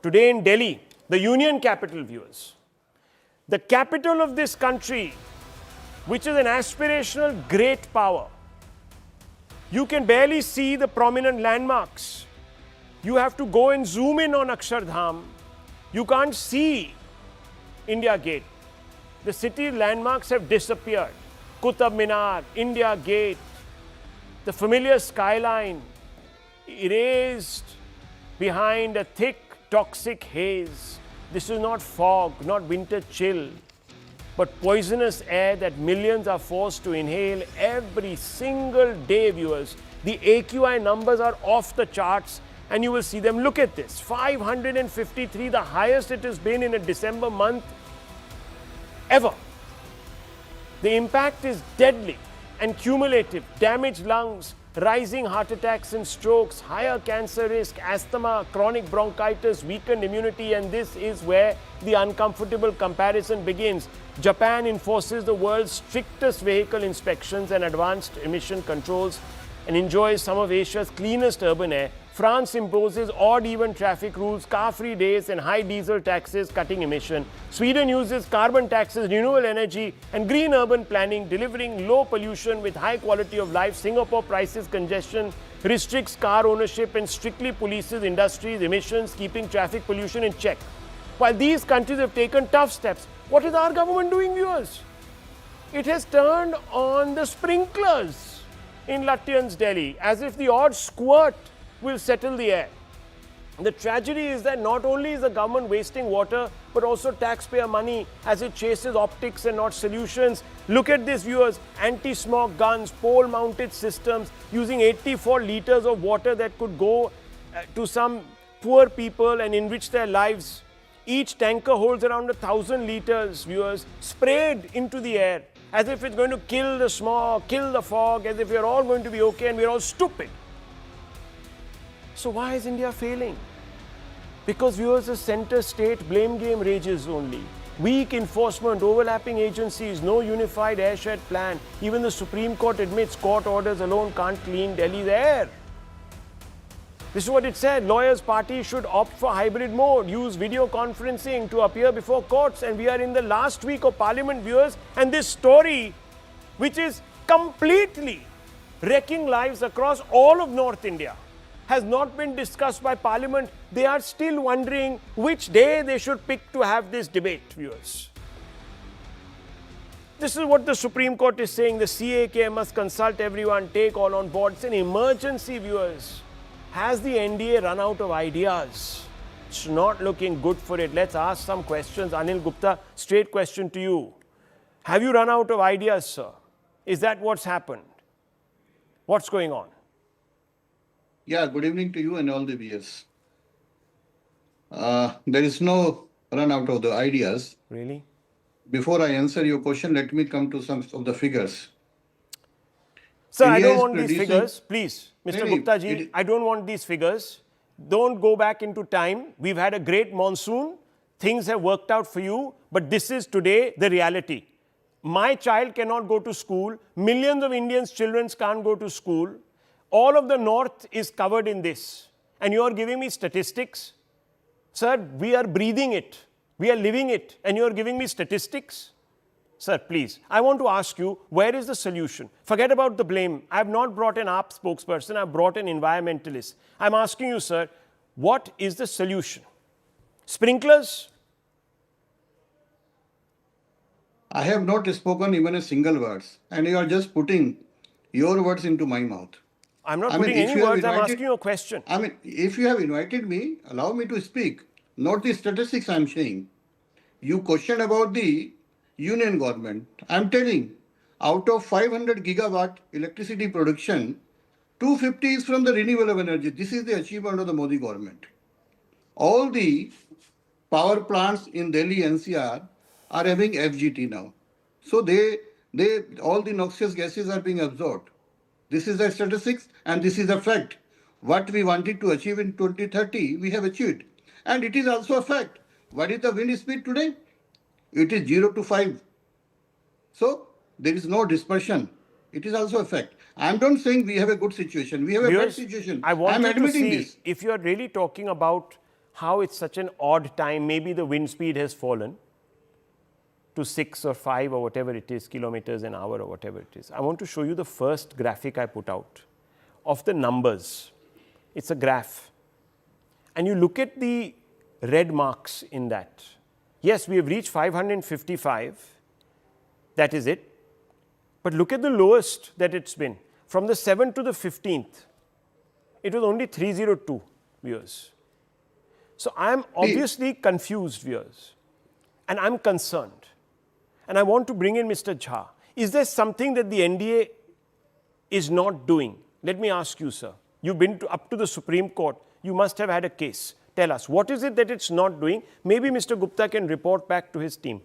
Today in Delhi, the union capital, viewers, the capital of this country, which is an aspirational great power, you can barely see the prominent landmarks. You have to go and zoom in on Akshardham. You can't see India Gate. The city landmarks have disappeared. Qutub Minar, India Gate, the familiar skyline erased behind a thick, toxic haze. This is not fog, not winter chill, but poisonous air that millions are forced to inhale every single day, viewers. The AQI numbers are off the charts and you will see them. Look at this, 553, the highest it has been in a December month ever. The impact is deadly and cumulative. Damaged lungs, rising heart attacks and strokes, higher cancer risk, asthma, chronic bronchitis, weakened immunity, and this is where the uncomfortable comparison begins. Japan enforces the world's strictest vehicle inspections and advanced emission controls and enjoys some of Asia's cleanest urban air. France imposes odd-even traffic rules, car-free days and high diesel taxes cutting emission. Sweden uses carbon taxes, renewable energy and green urban planning, delivering low pollution with high quality of life. Singapore prices congestion, restricts car ownership and strictly polices industries' emissions, keeping traffic pollution in check. While these countries have taken tough steps, what is our government doing, viewers? It has turned on the sprinklers in Lutyens, Delhi, as if the odd squirt will settle the air. The tragedy is that not only is the government wasting water, but also taxpayer money as it chases optics and not solutions. Look at this, viewers. Anti-smog guns, pole-mounted systems, using 84 liters of water that could go to some poor people and enrich their lives. Each tanker holds around 1,000 liters, viewers, sprayed into the air, as if it's going to kill the smog, kill the fog, as if we're all going to be okay and we're all stupid. So why is India failing? Because, viewers, the center state blame game rages only. Weak enforcement, overlapping agencies, no unified airshed plan. Even the Supreme Court admits court orders alone can't clean Delhi's air. This is what it said. Lawyers' party should opt for hybrid mode, use video conferencing to appear before courts. And we are in the last week of Parliament, viewers. And this story, which is completely wrecking lives across all of North India, has not been discussed by Parliament. They are still wondering which day they should pick to have this debate, viewers. This is what the Supreme Court is saying. The CAK must consult everyone, take all on board. It's an emergency, viewers. Has the NDA run out of ideas? It's not looking good for it. Let's ask some questions. Anil Gupta, straight question to you. Have you run out of ideas, sir? Is that what's happened? What's going on? Yeah, good evening to you and all the viewers. There is no run out of the ideas. Really? Before I answer your question, let me come to some of the figures. Sir, India I don't is want these figures. Please, Mr. Gupta ji, I don't want these figures. Don't go back into time. We've had a great monsoon. Things have worked out for you. But this is today the reality. My child cannot go to school. Millions of Indians' children can't go to school. All of the north is covered in this. And you are giving me statistics? Sir, we are breathing it. We are living it. And you are giving me statistics? Sir, please, I want to ask you, where is the solution? Forget about the blame. I have not brought an AAP spokesperson. I have brought an environmentalist. I'm asking you, sir, what is the solution? Sprinklers? I have not spoken even a single word. And you are just putting your words into my mouth. I'm not putting any words, I'm asking you a question. I mean, if you have invited me, allow me to speak. Not the statistics I'm saying. You question about the union government. I'm telling, out of 500 gigawatt electricity production, 250 is from the renewable energy. This is the achievement of the Modi government. All the power plants in Delhi-NCR are having FGT now. So all the noxious gases are being absorbed. This is the statistics and this is a fact. What we wanted to achieve in 2030, we have achieved. And it is also a fact. What is the wind speed today? It is 0 to 5. So there is no dispersion. It is also a fact. I'm not saying we have a good situation. We have a bad situation. I want I'm you to admitting see, this. if you are really talking about how it's such an odd time. Maybe the wind speed has fallen to 6 or 5 or whatever it is, kilometers an hour or whatever it is. I want to show you the first graphic I put out of the numbers. It's a graph. And you look at the red marks in that. Yes, we have reached 555. That is it. But look at the lowest that it's been. From the 7th to the 15th, it was only 302 viewers. So I am obviously confused, viewers. And I'm concerned. And I want to bring in Mr. Jha. Is there something that the NDA is not doing? Let me ask you, sir. You've been up to the Supreme Court. You must have had a case. Tell us, what is it that it's not doing? Maybe Mr. Gupta can report back to his team.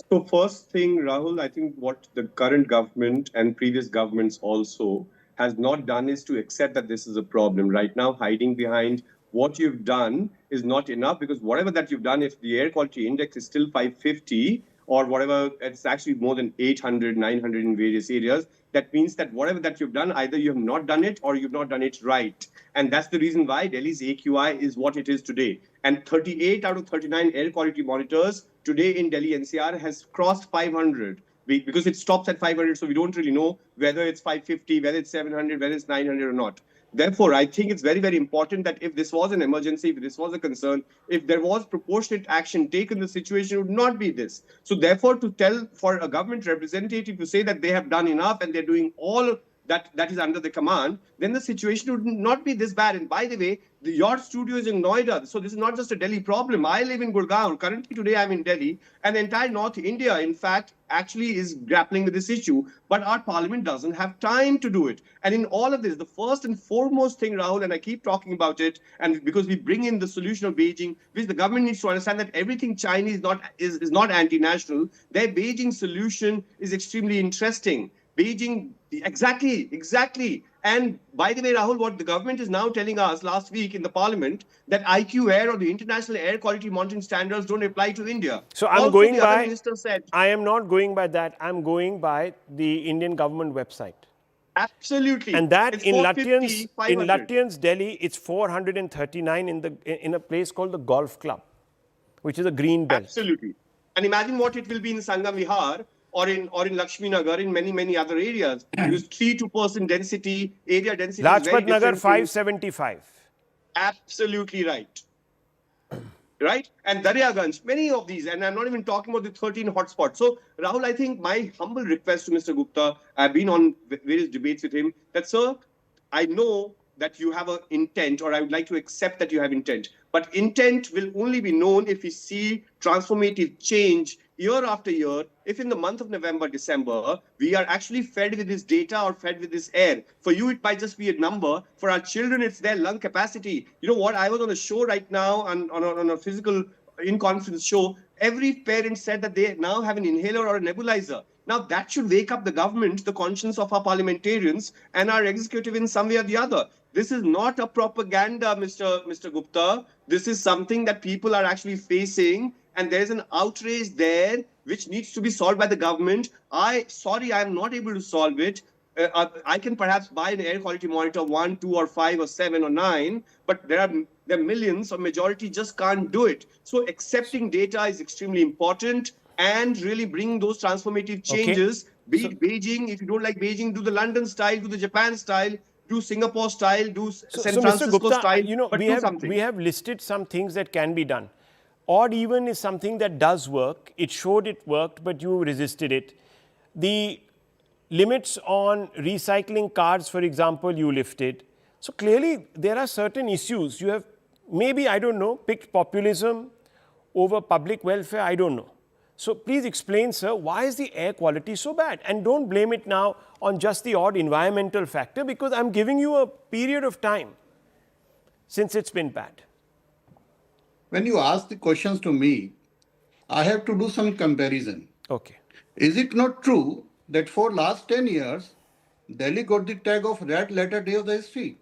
So first thing, Rahul, I think what the current government and previous governments also has not done is to accept that this is a problem. Right now, hiding behind what you've done is not enough, because whatever that you've done, if the air quality index is still 550 or whatever, it's actually more than 800, 900 in various areas. That means that whatever that you've done, either you have not done it or you've not done it right. And that's the reason why Delhi's AQI is what it is today. And 38 out of 39 air quality monitors today in Delhi-NCR has crossed 500. Because it stops at 500, so we don't really know whether it's 550, whether it's 700, whether it's 900 or not. Therefore, I think it's very, very important that if this was an emergency, if this was a concern, if there was proportionate action taken, the situation would not be this. So therefore, to tell for a government representative to say that they have done enough and they're doing all that is under the command, then the situation would not be this bad. And by the way, your studio is in Noida, so this is not just a Delhi problem. I live in Gurgaon. Currently, today I'm in Delhi, and the entire North India, in fact, actually is grappling with this issue. But our parliament doesn't have time to do it. And in all of this, the first and foremost thing, Rahul, and I keep talking about it, and because we bring in the solution of Beijing, which the government needs to understand that everything Chinese is not anti-national. Their Beijing solution is extremely interesting. Beijing, exactly. And by the way, Rahul, what the government is now telling us last week in the parliament, that IQ Air or the international air quality monitoring standards don't apply to India. So I'm going by, I am not going by that. I'm going by the Indian government website. Absolutely. And that in Lutyens, Delhi, it's 439 in a place called the Golf Club, which is a green belt. Absolutely. And imagine what it will be in Sangam Vihar, or in Lakshmi Nagar, in many other areas. Because 3-2% density, area density Lajpat is very Nagar 575. Absolutely right. Right? And Daryaganj, many of these, and I'm not even talking about the 13 hotspots. So, Rahul, I think my humble request to Mr. Gupta, I've been on various debates with him, that, sir, I know that you have an intent, or I would like to accept that you have intent. But intent will only be known if we see transformative change year after year, if in the month of November, December, we are actually fed with this data or fed with this air. For you, it might just be a number. For our children, it's their lung capacity. You know what? I was on a show right now, on a physical in-conference show. Every parent said that they now have an inhaler or a nebulizer. Now, that should wake up the government, the conscience of our parliamentarians and our executive in some way or the other. This is not a propaganda, Mr. Gupta. This is something that people are actually facing. And there's an outrage there which needs to be solved by the government. Sorry, I'm not able to solve it. I can perhaps buy an air quality monitor 1, 2, or 5, or 7, or 9, but there are millions, or majority just can't do it. So accepting data is extremely important, and really bringing those transformative changes. Be it Beijing, if you don't like Beijing, do the London style, do the Japan style, do Singapore style, do San Francisco Mr. Gupta, style. You know, but we have listed some things that can be done. Odd even is something that does work. It showed it worked, but you resisted it. The limits on recycling cards, for example, you lifted. So clearly, there are certain issues. You have maybe, I don't know, picked populism over public welfare. I don't know. So please explain, sir, why is the air quality so bad? And don't blame it now on just the odd environmental factor, because I'm giving you a period of time since it's been bad. When you ask the questions to me, I have to do some comparison. Okay. Is it not true that for last 10 years, Delhi got the tag of red letter day of the history?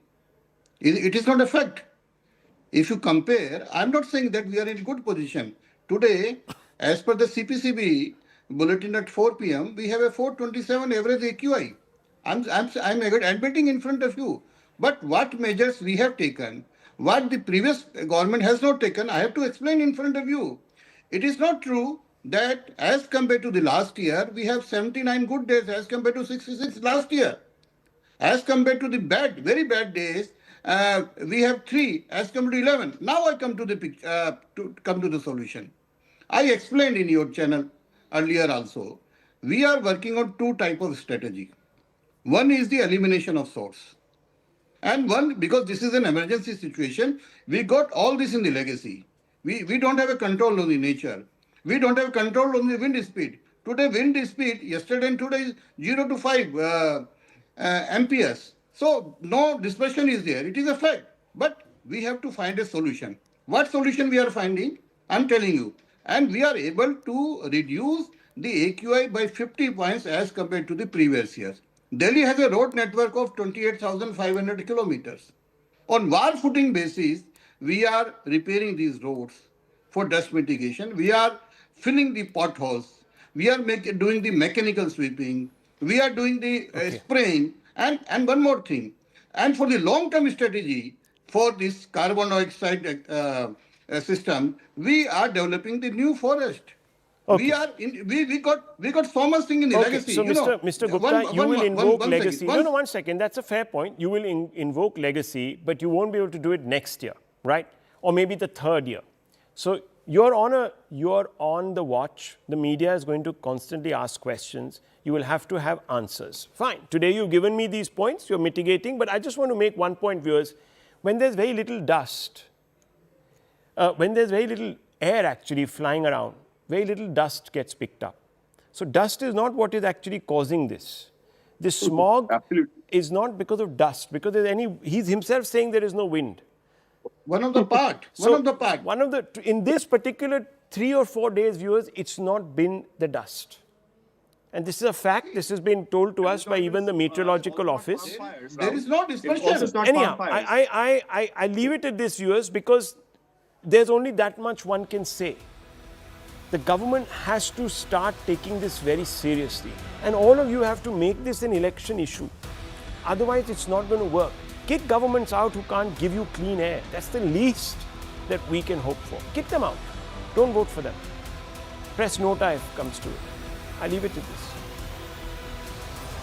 It is not a fact. If you compare, I'm not saying that we are in good position. Today, as per the CPCB bulletin at 4 p.m., we have a 427 average AQI. I'm admitting in front of you. But what measures we have taken, what the previous government has not taken, I have to explain in front of you. It is not true that as compared to the last year, we have 79 good days as compared to 66 last year. As compared to the very bad days, we have 3 as compared to 11. Now I come to the solution. I explained in your channel earlier also. We are working on 2 types of strategy. One is the elimination of source. And one, because this is an emergency situation, we got all this in the legacy. We don't have a control on the nature. We don't have control on the wind speed. Today, wind speed, yesterday and today is 0 to 5 MPS. So no dispersion is there. It is a fact. But we have to find a solution. What solution we are finding? I'm telling you. And we are able to reduce the AQI by 50 points as compared to the previous years. Delhi has a road network of 28,500 kilometers. On war footing basis, we are repairing these roads for dust mitigation. We are filling the potholes. We are doing the mechanical sweeping. We are doing the spraying. And one more thing. And for the long-term strategy for this carbon dioxide system, we are developing the new forest. Okay. We got so much thing in the legacy. So, Mr. Gupta, you will invoke legacy. No, 1 second. That's a fair point. You will invoke legacy, but you won't be able to do it next year, right? Or maybe the 3rd year. So you're on the watch. The media is going to constantly ask questions. You will have to have answers. Fine. Today you've given me these points. You're mitigating. But I just want to make one point, viewers. When there's very little dust, when there's very little air actually flying around, very little dust gets picked up. So dust is not what is actually causing this. This smog is not because of dust, because he's himself saying there is no wind. One of the part. In this particular 3 or 4 days, viewers, it's not been the dust. And this is a fact. This has been told to us by even the meteorological office. There is no dispersion. Anyhow, I leave it at this, viewers, because there's only that much one can say. The government has to start taking this very seriously. And all of you have to make this an election issue. Otherwise, it's not going to work. Kick governments out who can't give you clean air. That's the least that we can hope for. Kick them out. Don't vote for them. Press nota if it comes to it. I leave it to this.